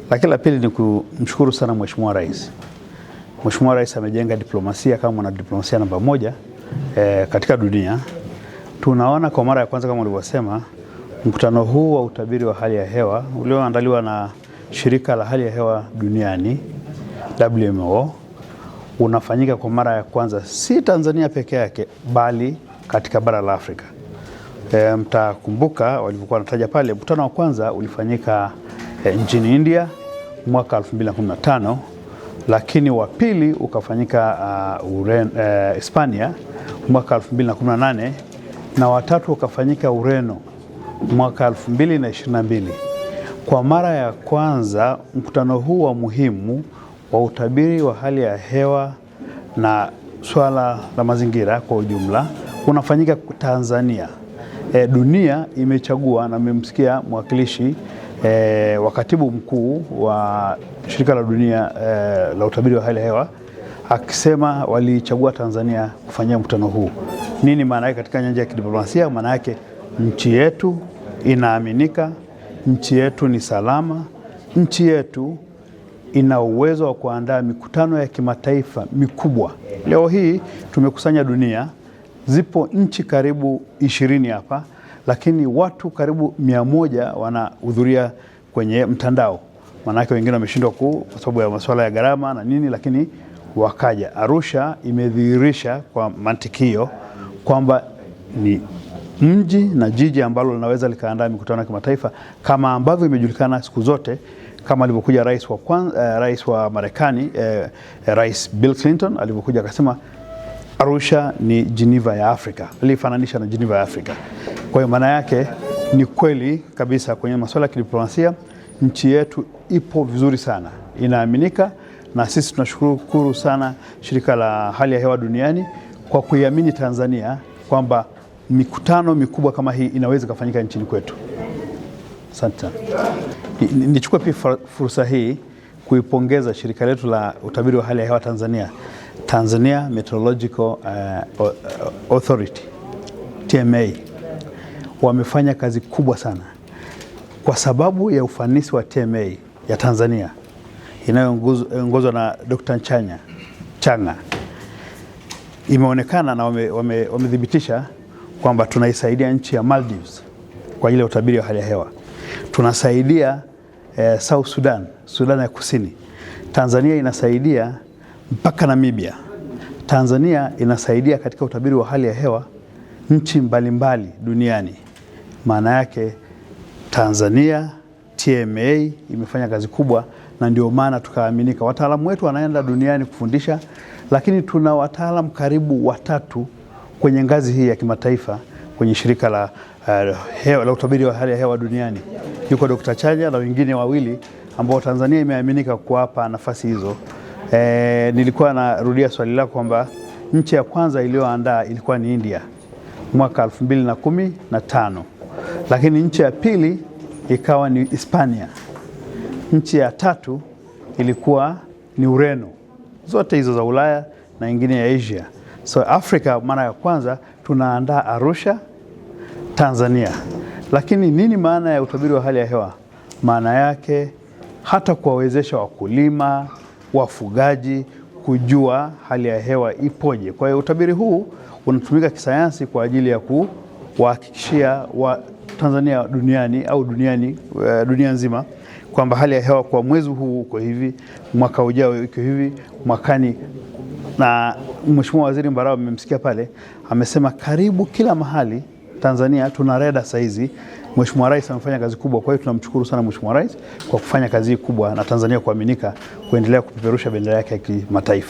Lakini la pili ni kumshukuru sana Mheshimiwa Rais. Mheshimiwa Rais amejenga diplomasia kama mwanadiplomasia namba 1 katika dunia. Tunaona kwa mara ya kwanza kama ulivyosema, mkutano huu wa utabiri wa hali ya hewa ulioandaliwa na shirika la hali ya hewa duniani WMO unafanyika kwa mara ya kwanza si Tanzania peke yake bali katika bara la Afrika. Mtakumbuka walivyokuwa wanataja pale, mkutano wa kwanza ulifanyika nchini India mwaka 2015, lakini wa pili ukafanyika Hispania mwaka 2018 na watatu ukafanyika Ureno mwaka 2022. Kwa mara ya kwanza mkutano huu wa muhimu wa utabiri wa hali ya hewa na swala la mazingira kwa ujumla unafanyika Tanzania. Dunia imechagua, na mmemsikia mwakilishi wa katibu mkuu wa shirika la dunia la utabiri wa hali ya hewa akisema walichagua Tanzania kufanyia mkutano huu. Nini maana yake katika nyanja ya kidiplomasia? Maana yake nchi yetu inaaminika, nchi yetu ni salama, nchi yetu ina uwezo wa kuandaa mikutano ya kimataifa mikubwa. Leo hii tumekusanya dunia, zipo nchi karibu 20 hapa, lakini watu karibu 100 wanahudhuria kwenye mtandao. Maanake wengine wameshindwa kwa sababu ya masuala ya gharama na nini, lakini wakaja. Arusha imedhihirisha kwa mantikio kwamba ni mji na jiji ambalo linaweza likaandaa mikutano ya kimataifa kama ambavyo imejulikana siku zote, kama alivyokuja rais wa Marekani, Rais Bill Clinton alivyokuja akasema Arusha ni Geneva ya Afrika, alifananisha na Geneva ya Afrika. Kwa hiyo maana yake ni kweli kabisa kwenye masuala ya kidiplomasia nchi yetu ipo vizuri sana, inaaminika, na sisi tunashukuru sana shirika la hali ya hewa duniani kwa kuiamini Tanzania kwamba mikutano mikubwa kama hii inaweza kufanyika nchini kwetu. Asante. Nichukue pia fursa hii kuipongeza shirika letu la utabiri wa hali ya hewa Tanzania, Tanzania Meteorological Authority, TMA. Wamefanya kazi kubwa sana. Kwa sababu ya ufanisi wa TMA ya Tanzania inayoongozwa na Dr. Changa, imeonekana na wamethibitisha kwamba tunaisaidia nchi ya Maldives kwa ile utabiri wa hali ya hewa. Tunasaidia South Sudan ya Kusini. Tanzania inasaidia mpaka Namibia. Tanzania inasaidia katika utabiri wa hali ya hewa nchi mbalimbali duniani. Maana yake Tanzania TMA imefanya kazi kubwa, na ndio maana tukaaminika. Wataalamu wetu wanaenda duniani kufundisha, lakini tuna wataalamu karibu 3 kwenye ngazi hii ya kimataifa kwenye shirika la utabiri wa hali ya hewa duniani. Yuko Dr. Chanya na wengine 2 ambao Tanzania imeaminika kuwapa nafasi hizo. Nilikuwa narudia swali lako kwamba nchi ya kwanza iliyoandaa ilikuwa ni India mwaka 2015, lakini nchi ya pili ikawa ni Hispania, nchi ya tatu ilikuwa ni Ureno, zote hizo za Ulaya na nyingine ya Asia. So Afrika mara ya kwanza tunaandaa Arusha, Tanzania. Lakini nini maana ya utabiri wa hali ya hewa? Maana yake hata kuwawezesha wakulima, wafugaji kujua hali ya hewa ipoje. Kwa hiyo utabiri huu unatumika kisayansi kwa ajili ya kuhakikishia wa Tanzania duniani au dunia nzima kwamba hali ya hewa kwa mwezi huu uko hivi, mwaka ujao iko hivi, mwakani. Na Mheshimiwa Waziri Mbarawa mmemsikia pale, amesema karibu kila mahali Tanzania tuna reda saizi. Mheshimiwa Rais amefanya kazi kubwa, kwa hiyo tunamshukuru sana Mheshimiwa Rais kwa kufanya kazi kubwa na Tanzania kuaminika kuendelea kupeperusha bendera yake ya kimataifa.